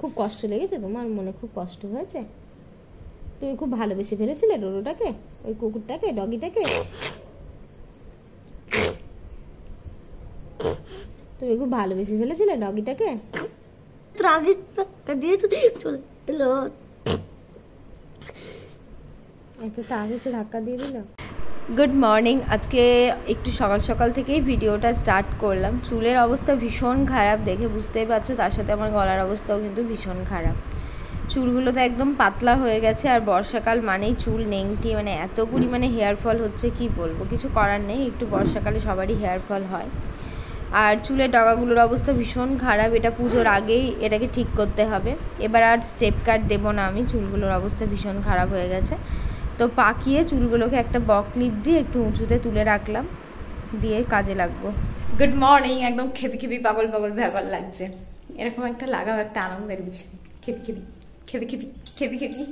খুব কষ্ট লেগেছে? তোমার মনে খুব কষ্ট হয়েছে? তুমি খুব ভালোবেসে ফেলেছিলে ডোডোটাকে, ওই কুকুরটাকে, ডগিটাকে? তুমি খুব ভালোবেসে ফেলেছিলে ডগিটাকে? একটা তার এসে ধাক্কা দিয়ে দিল। Good morning. আজকে একটু সকাল সকাল থেকেই ভিডিওটা স্টার্ট করলাম। চুলের অবস্থা ভীষণ খারাপ, দেখে বুঝতেই পারছো। তার সাথে আমার গলার অবস্থাও কিন্তু ভীষণ খারাপ। চুলগুলো তো একদম পাতলা হয়ে গেছে, আর বর্ষাকাল মানেই চুল নেংটি, মানে এত পরিমাণে হেয়ার ফল হচ্ছে কি বলবো। কিছু করার নেই, একটু বর্ষাকালে সবারই হেয়ার ফল হয়। আর চুলের ডগাগুলোর অবস্থা ভীষণ খারাপ। এটা পুজোর আগেই এটাকে ঠিক করতে হবে। এবার আর স্টেপ কাট দেবো না আমি, চুলগুলোর অবস্থা ভীষণ খারাপ হয়ে গেছে। তো পাকিয়ে চুলগুলোকে একটা বক ক্লিপ দিয়ে একটু উঁচুতে তুলে রাখলাম, দিয়ে কাজে লাগবো। Good morning. একদম খেপি খেপি পাগল পাগল ব্যাপার লাগছে। এরকম একটা লাগাও একটা আনন্দের বিষয়। খেপি খেপি খেপি খেপি খেপি খেপি।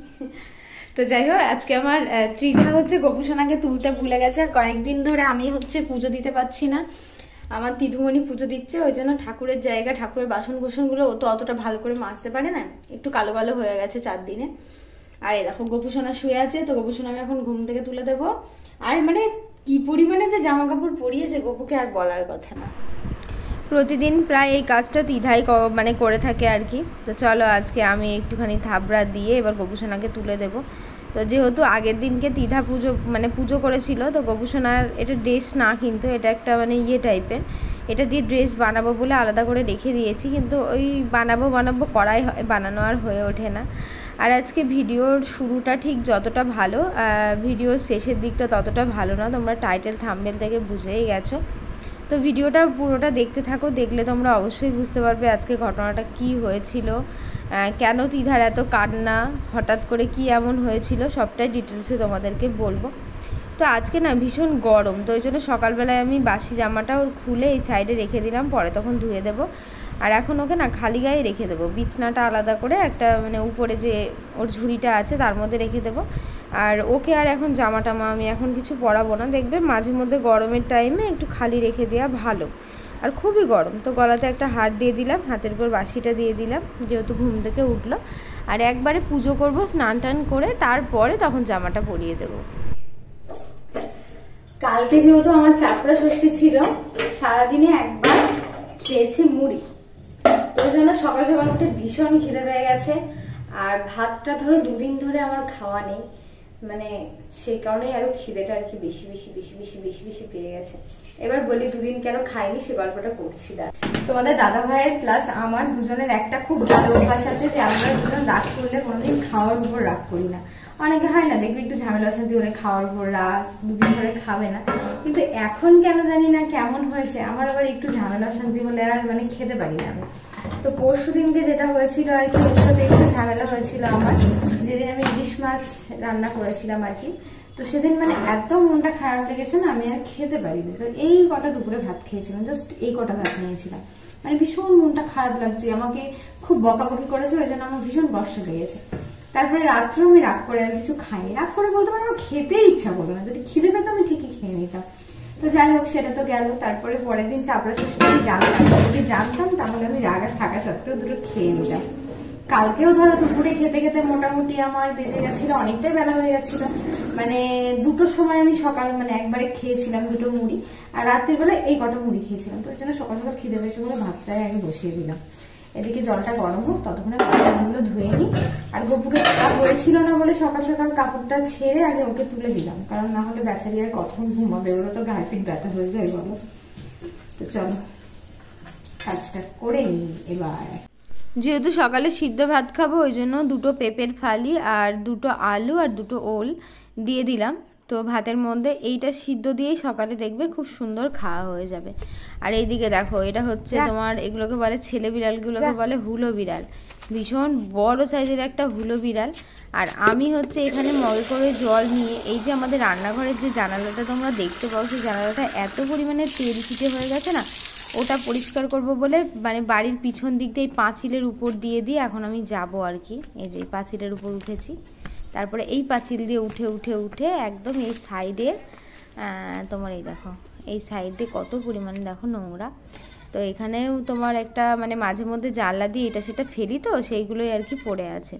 তো যাই হোক, আজকে আমার ত্রিধা হচ্ছে গোপুসোনাকে তুলতে ভুলে গেছে। আর কয়েকদিন ধরে আমি হচ্ছে পুজো দিতে পারছি না। আমার তিধুমণি পুজো দিচ্ছে, ওই জন্য ঠাকুরের জায়গা, ঠাকুরের বাসন কোসনগুলো ও তো অতটা ভালো করে মাজতে পারে না, একটু কালো কালো হয়ে গেছে 4 দিনে। আর এই দেখো গোপুসোনা শুয়ে আছে, তো গোপুসোনাকে এখন ঘুম থেকে তুলে দেবো। আর মানে কি পরিমাণে যে জামা কাপড় পরিয়েছে গোপুকে, আর বলার কথা না। প্রতিদিন প্রায় এই কাজটা তিধাই মানে করে থাকে আর কি। তো চলো আজকে আমি একটুখানি থাবড়া দিয়ে এবার গোপুসোনাকে তুলে দেবো। তো যেহেতু আগের দিনকে তিধা পুজো করেছিল, তো গোপুসোনার এটা ড্রেস না, কিন্তু এটা একটা মানে টাইপের, এটা দিয়ে ড্রেস বানাবো বলে আলাদা করে রেখে দিয়েছি। কিন্তু ওই বানাবো করাই হয়, বানানো আর হয়ে ওঠে না। আর আজকে ভিডিওর শুরুটা ঠিক যতটা ভালো, ভিডিওর শেষের দিকটা ততটা ভালো না। তোমরা টাইটেল থাম্বনেল থেকে বুঝেই গেছো। তো ভিডিওটা পুরোটা দেখতে থাকো, দেখলে তোমরা অবশ্যই বুঝতে পারবে আজকে ঘটনাটা কি হয়েছিল, কেন তিধার এত কান্না, হঠাৎ করে কি এমন হয়েছিল, সবটাই ডিটেলসে তোমাদেরকে বলবো। তো আজকে না ভীষণ গরম, তো ওই জন্য সকালবেলায় আমি বাসি জামাটা ওর খুলে এই সাইডে রেখে দিলাম, পরে তখন ধুয়ে দেবো। আর এখন ওকে না খালি গায়ে রেখে দেবো, বিছনাটা আলাদা করে একটা মানে উপরে যে ওর ঝুড়িটা আছে তার মধ্যে রেখে দেবো। আর ওকে আর এখন জামা টামা আমি এখন কিছু পরাবো না। দেখবে মাঝে মধ্যে গরমের টাইমে একটু খালি রেখে দেওয়া ভালো। আর খুবই গরম, তো গলাতে একটা হার দিয়ে দিলাম, হাতের উপর বাসিটা দিয়ে দিলাম, যেহেতু ঘুম থেকে উঠলো। আর একবারে পুজো করব স্নান টান করে, তারপরে তখন জামাটা পরিয়ে দেবো। কালকে যেহেতু আমার চাপড়া ষষ্ঠী ছিল, সারাদিনে একবার খেয়েছি মুড়ি, ওই জন্য সকাল সকাল উঠে ভীষণ খিদে পেয়ে গেছে। আর ভাতটা ধরো 2 দিন ধরে আমার খাওয়া নেই, মানে সেই কারণেই আরো খিদেটা আর কি বেশি বেশি বেশি বেশি বেশি বেশি পেয়ে গেছে। এবার বলি 2 দিন কেন খাইনি, সে গল্পটা করছি। তোমাদের দাদা ভাইয়ের প্লাস আমার দুজনের একটা খুব ভালো অভ্যাস আছে, যে আমরা দুজন রাগ করলে কোনোদিন খাওয়ার উপর রাগ করি না। অনেকে হয় না, দেখবি একটু ঝামেলা অশান্তি হলে খাওয়ার উপর রাগ, 2 দিন ধরে খাবে না। কিন্তু এখন কেন জানি না কেমন হয়েছে, আমার আবার একটু ঝামেলা অশান্তি হলে আর মানে খেতে পারি না আমি। তো পরশু দিনকে যেটা হয়েছিল আর কি, ওর সাথে একটু ঝামেলা হয়েছিল আমার, যেদিন আমি ইলিশ মাছ রান্না করেছিলাম আর কি। তো সেদিন মানে এত মনটা খারাপ লেগেছে না, আমি আর খেতে পারিনি। তো এই কটা দুপুরে ভাত খেয়েছিলাম, জাস্ট এই কটা ভাত নিয়েছিলাম, মানে ভীষণ মনটা খারাপ লাগছে, আমাকে খুব বকাবকি করেছে, ওই জন্য আমার ভীষণ কষ্ট লেগেছে। তারপরে রাত্রেও আমি রাগ করে আর কিছু খাইনি, রাগ করে বলতে পারি আমার খেতেই ইচ্ছা করলো না, যদি খিদে পেতো আমি ঠিকই খেয়ে নিতাম। তো যাই হোক, সেটা তো গেল। তারপরে পরের দিন চাপড়া ষষ্ঠী আমি জানতাম তাহলে আমি রাগ আর থাকা সত্ত্বেও দুটো খেয়ে নিতাম। কালকেও ধরো দুপুরে খেতে খেতে মোটামুটি আমার বেজে গেছিল, অনেকটাই বেলা হয়ে গেছিল, মানে 2টোর সময় আমি সকাল মানে একবারে খেয়েছিলাম 2টো মুড়ি, আর রাত্রির বেলা এই কটা মুড়ি খেয়েছিলাম। তো ওই জন্য সকাল সকাল খিদে পেয়েছে বলে ভাতটাই আগে বসিয়ে দিলাম। এদিকে জলটা গরম হোক, ততক্ষণে বাসনগুলো ধুয়ে নিই। আর গপুকে হয়েছিল না বলে সকাল সকাল কাপড়টা ছেড়ে আগে ওকে তুলে দিলাম, কারণ না হলে বেচারি আর কতক্ষণ ঘুমাবে, ওরও তো গায়ে পিঠ ব্যথা হয়ে যায় বলো। তো চলো কাজটা করে নিই এবার। যেহেতু সকালে সিদ্ধ ভাত খাবো, ওই জন্য 2টো পেঁপের ফালি আর 2টো আলু আর 2টো ওল দিয়ে দিলাম। তো ভাতের মধ্যে এইটা সিদ্ধ দিয়েই সকালে দেখবে খুব সুন্দর খাওয়া হয়ে যাবে। আর এইদিকে দেখো, এটা হচ্ছে তোমার, এগুলোকে বলে ছেলে বিড়ালগুলোকে বলে হুলো বিড়াল, ভীষণ বড় সাইজের একটা হুলো বিড়াল। আর আমি হচ্ছে এখানে মগে করে জল নিয়ে, এই যে আমাদের রান্নাঘরের যে জানালাটা তোমরা দেখতে পাও, সেই জানালাটা এত পরিমাণে তেল ছিটে হয়ে গেছে না, ওটা পরিষ্কার করব বলে মানে বাড়ির পিছন দিক দিয়ে পাঁচিলের উপর দিয়ে এখন আমি যাব আর কি। এই যে পাঁচিলের উপর উঠেছি, তারপরে এই পাঁচিল দিয়ে উঠে উঠে উঠে একদম এই সাইডে তোমার এই দেখো, এই সাইডে কত পরিমাণে দেখো নোংরা। তো এখানেও তোমার একটা মানে মাঝে মধ্যে জানলা দিয়ে এটা সেটা ফেলি, তো সেইগুলোই আর কি পড়ে আছে।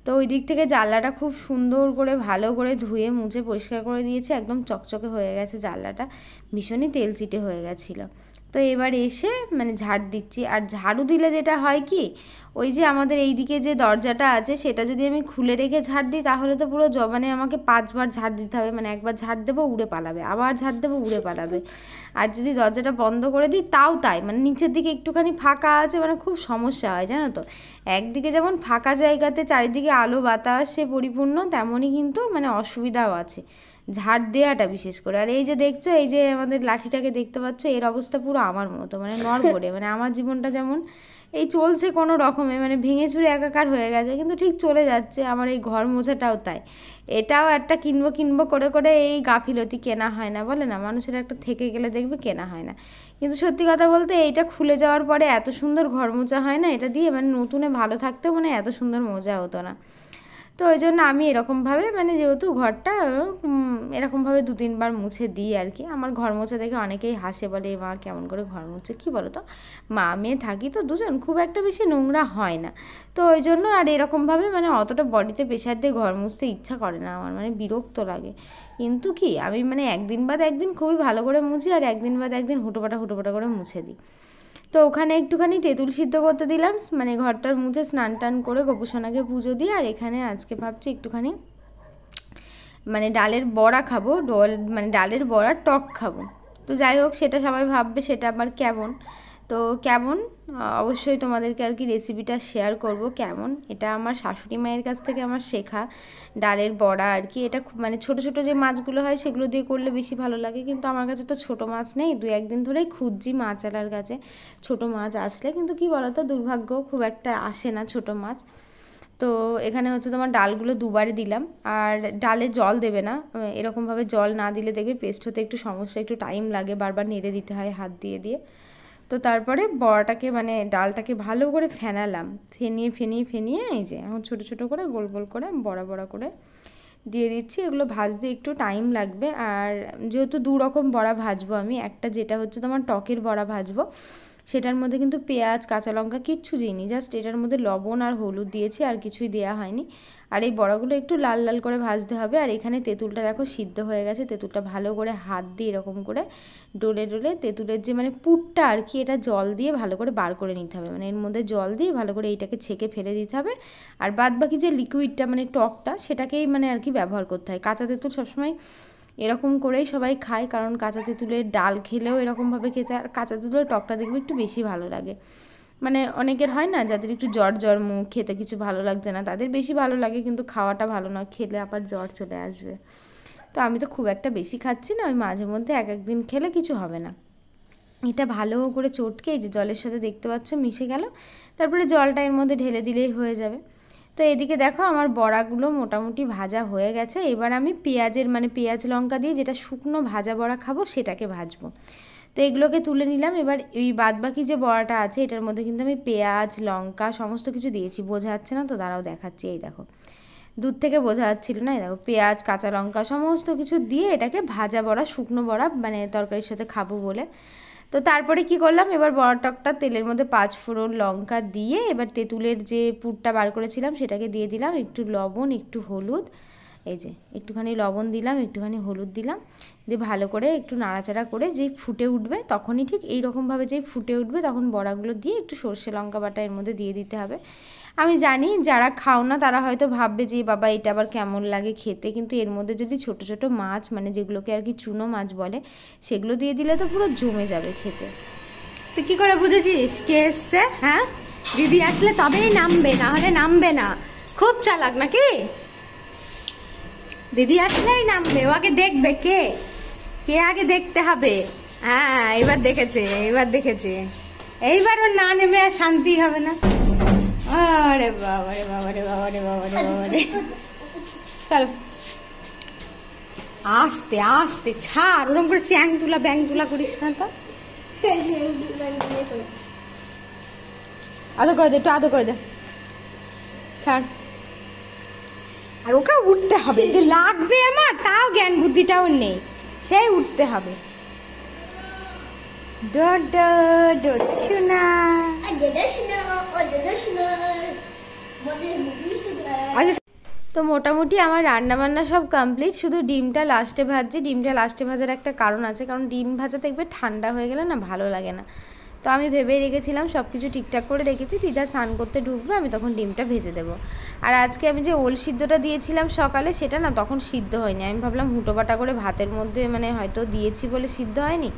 তো ওই দিক থেকে জানলাটা খুব সুন্দর করে ভালো করে ধুয়ে মুছে পরিষ্কার করে দিয়েছে, একদম চকচকে হয়ে গেছে জানলাটা, ভীষণই তেলচিটে হয়ে গেছিলো। তো এবার এসে মানে ঝাড় দিচ্ছি। আর ঝাড়ু দিলে যেটা হয় কি, ওই যে আমাদের এই দিকে যে দরজাটা আছে সেটা যদি আমি খুলে রেখে ঝাড় দিই তাহলে তো পুরো মানে আমাকে 5 বার ঝাড় দিতে হবে, মানে একবার ঝাড় দেবো উড়ে পালাবে, আবার ঝাড় দেবো উড়ে পালাবে। আর যদি দরজাটা বন্ধ করে দিই তাও তাই, মানে নিচের দিকে একটুখানি ফাঁকা আছে, মানে খুব সমস্যা হয় জানো তো। একদিকে যেমন ফাঁকা জায়গাতে চারিদিকে আলো বাতাসে পরিপূর্ণ, তেমনই কিন্তু মানে অসুবিধাও আছে ঝাড় দেওয়াটা বিশেষ করে। আর এই যে দেখছো, এই যে আমাদের লাঠিটাকে দেখতে পাচ্ছ, এর অবস্থা পুরো আমার মতো, মানে নড়বড়ে, মানে আমার জীবনটা যেমন এই চলছে কোনো রকমে, মানে ভেঙে চুরে একাকার হয়ে গেছে, কিন্তু ঠিক চলে যাচ্ছে। আমার এই ঘর মোছাটাও তাই, এটাও একটা কিনবো করে করে এই গাফিলতি, কেনা হয় না বলে না, মানুষের একটা থেকে গেলে দেখবে কেনা হয় না। কিন্তু সত্যি কথা বলতে এইটা খুলে যাওয়ার পরে এত সুন্দর ঘর মোছা হয় না এটা দিয়ে, মানে নতুনে ভালো থাকতেও মানে এত সুন্দর মোজা হতো না। তো ওই জন্য আমি এরকমভাবে মানে যেহেতু ঘরটা এরকমভাবে 2-3 বার মুছে দিই আর কি। আমার ঘর মোছা দেখে অনেকেই হাসে, বলে মা কেমন করে ঘর মুছে, কী বলো তো, মা মেয়ে থাকি তো দুজন, খুব একটা বেশি নোংরা হয় না, তো ওই জন্য। আর এরকমভাবে মানে অতটা বডিতে প্রেশার দিয়ে ঘর মুছতে ইচ্ছা করে না আমার, মানে বিরক্ত লাগে। কিন্তু কি আমি মানে একদিন বাদ একদিন খুবই ভালো করে মুছি, আর একদিন বাদ একদিন হুটোপাটা করে মুছে দিই। তো ওখানে একটুখানি তেঁতুল সিদ্ধ করতে দিলাম, মানে ঘরটার মুছে স্নান টান করে গোপুসোনাকে পুজো দিয়ে। আর এখানে আজকে ভাবছি একটুখানি মানে ডালের বড়া খাবো, মানে ডালের বড়ার টক খাবো। তো যাই হোক, সেটা সবাই ভাববে সেটা আবার কেমন, তো কেমন অবশ্যই তোমাদেরকে আর কি রেসিপিটা শেয়ার করব কেমন। এটা আমার শাশুড়ি মায়ের কাছ থেকে আমার শেখা ডালের বড়া আর কি। এটা মানে ছোট ছোট যে মাছগুলো হয় সেগুলো দিয়ে করলে বেশি ভালো লাগে, কিন্তু আমার কাছে তো ছোট মাছ নেই, 2-1 দিন ধরেই খুঁজছি মাছওয়ালার কাছে ছোট মাছ আসলে, কিন্তু কি বলতো দুর্ভাগ্য খুব একটা আসে না ছোট মাছ। তো এখানে হচ্ছে তোমার ডালগুলো 2বারে দিলাম, আর ডালে জল দেবে না, এরকমভাবে জল না দিলে দেখবে পেস্ট হতে একটু সমস্যা, একটু টাইম লাগে, বারবার নেড়ে দিতে হয় হাত দিয়ে দিয়ে। তো তারপরে বড়াটাকে মানে ডালটাকে ভালো করে ফেনালাম, ফেনিয়ে এই যে এখন ছোটো ছোটো করে গোল গোল করে বড়া করে দিয়ে দিচ্ছি। এগুলো ভাজতে একটু টাইম লাগবে, আর যেহেতু 2 রকম বড়া ভাজবো আমি, একটা যেটা হচ্ছে তোমার টকের বড়া ভাজবো, সেটার মধ্যে কিন্তু পেঁয়াজ কাঁচা লঙ্কা কিচ্ছু দিইনি, জাস্ট এটার মধ্যে লবণ আর হলুদ দিয়েছি, আর কিছুই দেওয়া হয়নি। আর এই বড়াগুলো একটু লাল লাল করে ভাজতে হবে। আর এখানে তেঁতুলটা দেখো সিদ্ধ হয়ে গেছে, তেঁতুলটা ভালো করে হাত দিয়ে এরকম করে ডলে তেঁতুলের যে মানে পুরটা আর কি, এটা জল দিয়ে ভালো করে বার করে নিতে হবে, মানে এর মধ্যে জল দিয়ে ভালো করে এইটাকে ছেঁকে ফেলে দিতে হবে। আর বাদ বাকি যে লিকুইডটা মানে টকটা, সেটাকেই মানে আর কি ব্যবহার করতে হয়। কাঁচা তেঁতুল সবসময় এরকম করেই সবাই খায়, কারণ কাঁচা তেঁতুলের ডাল খেলেও এরকমভাবে খেতে, আর কাঁচা তেঁতুলের টকটা দেখবে একটু বেশি ভালো লাগে। মানে অনেকের হয় না যাদের একটু জ্বর মুখ, খেতে কিছু ভালো লাগছে না, তাদের বেশি ভালো লাগে, কিন্তু খাওয়াটা ভালো না, খেলে আবার জ্বর চলে আসবে। তো আমি তো খুব একটা বেশি খাচ্ছি না, ওই মাঝে মধ্যে 1-1 দিন খেলে কিছু হবে না। এটা ভালো করে চটকে এই যে জলের সাথে দেখতে পাচ্ছ মিশে গেল, তারপরে জলটা এর মধ্যে ঢেলে দিলেই হয়ে যাবে। তো এদিকে দেখো আমার বড়াগুলো মোটামুটি ভাজা হয়ে গেছে। এবার আমি পেঁয়াজ লঙ্কা দিয়ে যেটা শুকনো ভাজা বড়া খাবো সেটাকে ভাজবো। তো এগুলোকে তুলে নিলাম। এবার এই বাদবাকি যে বড়াটা আছে এটার মধ্যে কিন্তু আমি পেঁয়াজ লঙ্কা সমস্ত কিছু দিয়েছি, বোঝা যাচ্ছে না তো, দাঁড়াও দেখাচ্ছি। এই দেখো, দূর থেকে বোঝা যাচ্ছিল না, এই দেখো পেঁয়াজ কাঁচা লঙ্কা সমস্ত কিছু দিয়ে এটাকে ভাজা বড়া, শুকনো বড়া মানে তরকারির সাথে খাবো বলে। তো তারপরে কি করলাম, এবার বড়া টকটা তেলের মধ্যে 5 ফোড়ন লঙ্কা দিয়ে এবার তেঁতুলের যে পুরটা বার করেছিলাম সেটাকে দিয়ে দিলাম, একটু লবণ একটু হলুদ, এই যে একটুখানি লবণ দিলাম একটুখানি হলুদ দিলাম, দিয়ে ভালো করে একটু নাড়াচাড়া করে যেই ফুটে উঠবে তখনই, ঠিক এইরকমভাবে যেই ফুটে উঠবে তখন বড়াগুলো দিয়ে একটু সর্ষে লঙ্কা বাটা এর মধ্যে দিয়ে দিতে হবে। আমি জানি যারা খাও না তারা হয়তো ভাববে যে বাবা এটা আবার কেমন লাগে খেতে, কিন্তু এর মধ্যে যদি ছোট ছোট মাছ মানে যেগুলোকে আর কি চুনো মাছ বলে সেগুলো দিয়ে দিলে তো পুরো জমে যাবে খেতে। তুই কি করে বুঝেছিস কে এসছে? হ্যাঁ, দিদি আসলে তবেই নামবে, না হলে নামবে না। খুব চালাক নাকি? দিদি আসলেই নামবে, ও আগে দেখবে কে কে আগে দেখতে হবে। হ্যাঁ, এবার দেখেছে এইবার ওর না নেমে আর শান্তি হবে না। আরে বাবারে বাবারে বাবারে বাবারে বাবারে, চলো আস্তে আস্তে ছাড়, ওরকম করে চ্যাং তুলা ব্যাং তুলা করিস না তো। আদো করে দে, একটু আদো করে দে, ছাড়। আর ওকে উঠতে হবে, যে লাগবে আমার তাও জ্ঞান বুদ্ধিটাও নেই, সেই উঠতে হবে। ডোডো ডোডো শোনা। আচ্ছা, তো মোটামুটি আমার রান্নাবান্না সব কমপ্লিট, শুধু ডিমটা লাস্টে ভাজছি। ডিমটা লাস্টে ভাজার একটা কারণ আছে, কারণ ডিম ভাজা দেখবে ঠান্ডা হয়ে গেলে না ভালো লাগে না। তো আমি ভেবেই রেখেছিলাম, সব কিছু ঠিকঠাক করে রেখেছি, দিদা স্নান করতে ঢুকবে, আমি তখন ডিমটা ভেজে দেবো। আর আজকে আমি যে ওল সিদ্ধটা দিয়েছিলাম সকালে, সেটা না তখন সিদ্ধ হয়নি। আমি ভাবলাম হুটোপাটা করে ভাতের মধ্যে মানে হয়তো দিয়েছি বলে সিদ্ধ হয়নি।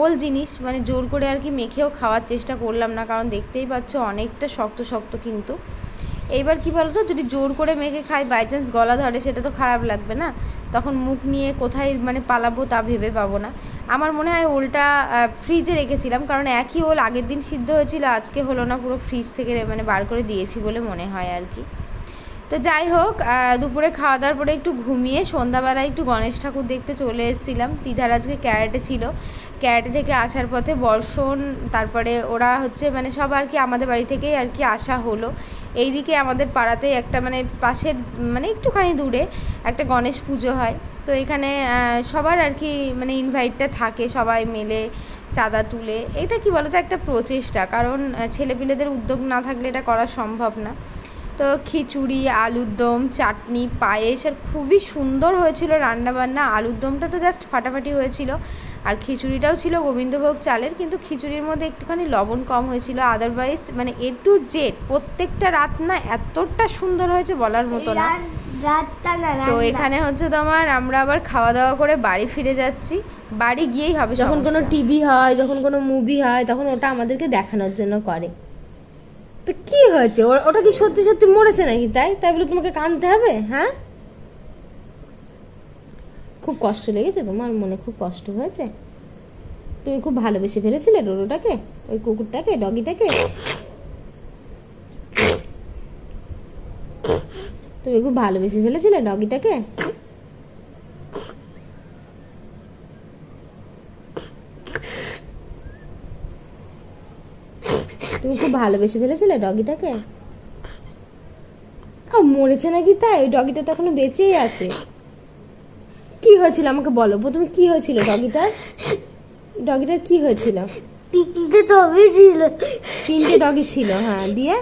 ওল জিনিস মানে জোর করে আর কি মেখেও খাওয়ার চেষ্টা করলাম না, কারণ দেখতেই পাচ্ছ অনেকটা শক্ত শক্ত। কিন্তু এইবার কি বলতো, যদি জোর করে মেখে খাই, বাই চান্স গলা ধরে, সেটা তো খারাপ লাগবে না। তখন মুখ নিয়ে কোথায় মানে পালাবো তা ভেবে পাবো না। আমার মনে হয় ওলটা ফ্রিজে রেখেছিলাম, কারণ একই ওল আগের দিন সিদ্ধ হয়েছিল, আজকে হলো না, পুরো ফ্রিজ থেকে মানে বার করে দিয়েছি বলে মনে হয় আর কি। তো যাই হোক, দুপুরে খাওয়া দাওয়ার পরে একটু ঘুমিয়ে সন্ধ্যাবেলায় একটু গণেশ ঠাকুর দেখতে চলে এসেছিলাম। দিদার আজকে ক্যারাটে ছিল, ক্যারাটে থেকে আসার পথে বর্ষণ, তারপরে ওরা হচ্ছে মানে সব আর কি আমাদের বাড়ি থেকেই আর কি আসা হলো। এইদিকে আমাদের পাড়াতে একটা মানে পাশের মানে একটুখানি দূরে একটা গণেশ পুজো হয়। তো এখানে সবার আর কি মানে ইনভাইটটা থাকে, সবাই মিলে চাঁদা তুলে। এটা কি বলতো, একটা প্রচেষ্টা, কারণ ছেলেপিলেদের উদ্যোগ না থাকলে এটা করা সম্ভব না। তো খিচুড়ি, আলুর দম, চাটনি, পায়েস, আর খুবই সুন্দর হয়েছিল রান্নাবান্না। আলুর দমটা তো জাস্ট ফাটাফাটি হয়েছিল, আর খিচুড়িটাও ছিল গোবিন্দভোগ চালের, কিন্তু খিচুড়ির মধ্যে একটুখানি লবণ কম হয়েছিল। আদারওয়াইজ মানে এ টু জেড প্রত্যেকটা রাত না এতটা সুন্দর হয়েছে বলার মতো না। তো এখানে হচ্ছে তোমার আমরা আবার খাওয়া দাওয়া করে বাড়ি ফিরে যাচ্ছি। বাড়ি গিয়েই হবে, যখন কোনো টিভি হয়, যখন কোনো মুভি হয়, তখন ওটা আমাদেরকে দেখানোর জন্য করে। তো কি হয়েছে, ওটা কি সত্যি সত্যি মরেছে নাকি? তাই বলে তোমাকে কাঁদতে হবে? হ্যাঁ, খুব কষ্ট লেগেছে তোমার মনে? খুব কষ্ট হয়েছে? তুমি খুব ভালোবেসে ফেলেছিলে ডোডোটাকে, ওই কুকুরটাকে, ডগিটাকে? তুমি খুব ভালোবেসে ফেলেছিলে ডগিটাকে? তুমি খুব ভালোবেসে ফেলেছিলে ডগিটাকে? মরেছে নাকি? তাই ওই ডগিটা তো এখনো বেঁচেই আছে। কি হয়েছিল আমাকে বলো প্রথমে, কি হয়েছিল ডগিটার কি হয়েছিল? তিনটে ডগি ছিল। তিনটে ডগি ছিল, হ্যাঁ, দিয়ে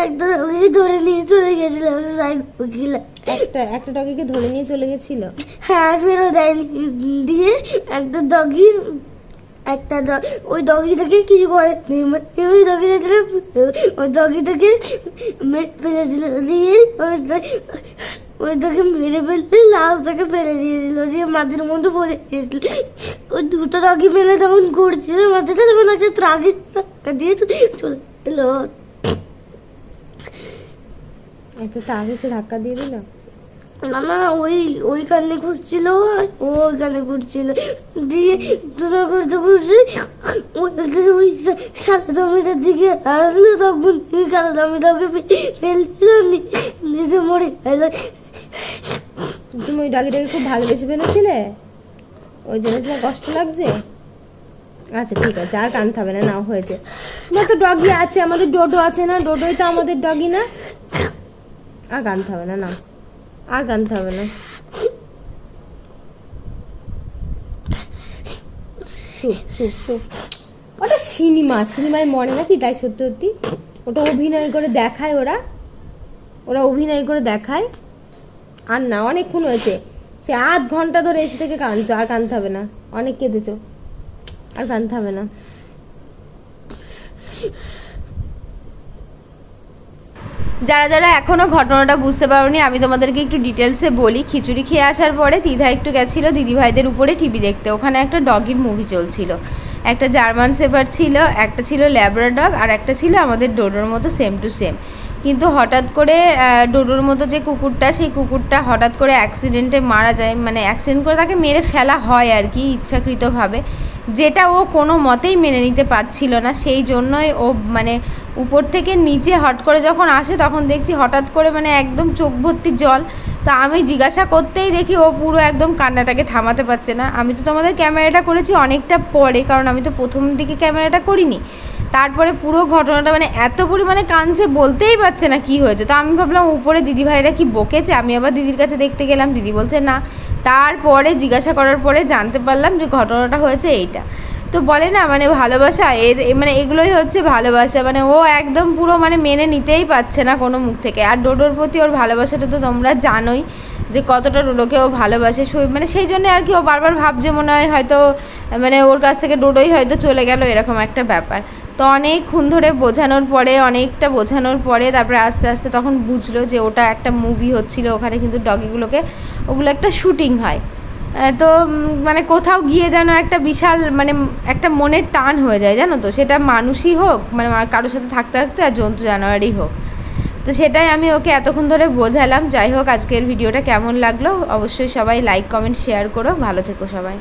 একটা ডগিকে ধরে নিয়ে চলে গেছিল সাইকেল। একটা ডগিকে ধরে নিয়ে চলে গেছিল, হ্যাঁ, ফেরো দেয়নি। দিয়ে একটা ডগি ওই ডগিটাকে কিছু করে ওই ডগিটাকে ফেলেছিল। দিয়ে ওইটাকে মেরে ফেলতে লাশটাকে ফেলে দিয়েছিল, দিয়ে মাটির মধ্যে পড়ে গিয়েছিল। ওই দুটো ডগি মেলে তখন ঘুরছিল মাটিতে, তখন একটা ট্রাকে দিয়ে চলে এলো। একটা ট্রাক এসে ধাক্কা দিয়ে দিল? না, ওইখানে ঘুরছিল, ওইখানে ঘুরছিল। দিয়ে দুটো করতে ঘুরছে, ওই সাদা জমিটার দিকে আসলো, তখন সাদা জমিটাকে ফেলছিল, নিজে মরে গেল। তুমি ওই ডগিটাকে খুব ভালোবেসে ফেলেছিলে, ওই জন্য তোমার কষ্ট লাগছে? আচ্ছা ঠিক আছে, আর কাঁদতে হবে না, নাও হয়েছে। তোমার তো ডগি আছে, আমাদের ডোডো আছে না? ডোডোই তো আমাদের ডগি না? আর কাঁদতে হবে না, নাও, আর কাঁদতে হবে না। চুপ চুপ চুপ। ওটা সিনেমায় মরে নাকি? তাই সত্যি সত্যি ওটা অভিনয় করে দেখায়, ওরা অভিনয় করে দেখায়। আর না, অনেকক্ষণ হয়েছে, সে আধ ঘন্টা ধরে এসে থেকে কাঁদছো, আর কাঁদতে হবে না, অনেক কেঁদেছো, আর কাঁদতে হবে না। যারা যারা এখনও ঘটনাটা বুঝতে পারোনি, আমি তোমাদেরকে একটু ডিটেলসে বলি। খিচুড়ি খেয়ে আসার পরে দিদা একটু গেছিলো দিদিভাইদের উপরে টিভি দেখতে। ওখানে একটা ডগির মুভি চলছিল, একটা জার্মান শেপার্ড ছিল, একটা ছিল ল্যাব্রাডগ, আর একটা ছিল আমাদের ডোডোর মতো সেম টু সেম। কিন্তু হঠাৎ করে ডোডোর মতো যে কুকুরটা, সেই কুকুরটা হঠাৎ করে অ্যাক্সিডেন্টে মারা যায়, মানে অ্যাক্সিডেন্ট করে তাকে মেরে ফেলা হয় আর কি, ইচ্ছাকৃতভাবে, যেটা ও কোনো মতেই মেনে নিতে পারছিল না। সেই জন্যই ও মানে উপর থেকে নিচে হট করে যখন আসে, তখন দেখছি হঠাৎ করে মানে একদম চোখ ভর্তি জল। তো আমি জিজ্ঞাসা করতেই দেখি ও পুরো একদম কান্নাটাকে থামাতে পারছে না। আমি তো তোমাদের ক্যামেরাটা করেছি অনেকটা পরে, কারণ আমি তো প্রথম দিকে ক্যামেরাটা করিনি। তারপরে পুরো ঘটনাটা মানে এত পরিমাণে কাঁদছে, বলতেই পারছে না কি হয়েছে। তো আমি ভাবলাম উপরে দিদিভাইরা কি বকেছে, আমি আবার দিদির কাছে দেখতে গেলাম, দিদি বলছে না। তারপরে জিজ্ঞাসা করার পরে জানতে পারলাম যে ঘটনাটা হয়েছে এইটা। তো বলে না মানে ভালোবাসা মানে এগুলোই হচ্ছে ভালোবাসা, মানে ও একদম পুরো মানে মেনে নিতেই পারছে না কোনো মুখ থেকে। আর ডোডোর প্রতি ওর ভালোবাসাটা তো তোমরা জানোই যে কতটা ডোডোকে ও ভালোবাসে, মানে সেই জন্য আর কি ও বারবার ভাবছে মনে হয় হয়তো মানে ওর কাছ থেকে ডোডোই হয়তো চলে গেল, এরকম একটা ব্যাপার। তো অনেকক্ষণ ধরে বোঝানোর পরে, অনেকটা বোঝানোর পরে তারপরে আস্তে আস্তে তখন বুঝলো যে ওটা একটা মুভি হচ্ছিল, ওখানে কিন্তু ডগিগুলোকে ওগুলো একটা শ্যুটিং হয়। তো মানে কোথাও গিয়ে যেন একটা বিশাল মানে একটা মনের টান হয়ে যায় জানো তো, সেটা মানুষই হোক মানে কারোর সাথে থাকতে থাকতে আর জন্তু জানোয়ারই হোক। তো সেটাই আমি ওকে এতক্ষণ ধরে বোঝালাম। যাই হোক, আজকের ভিডিওটা কেমন লাগলো অবশ্যই সবাই লাইক কমেন্ট শেয়ার করো, ভালো থেকো সবাই।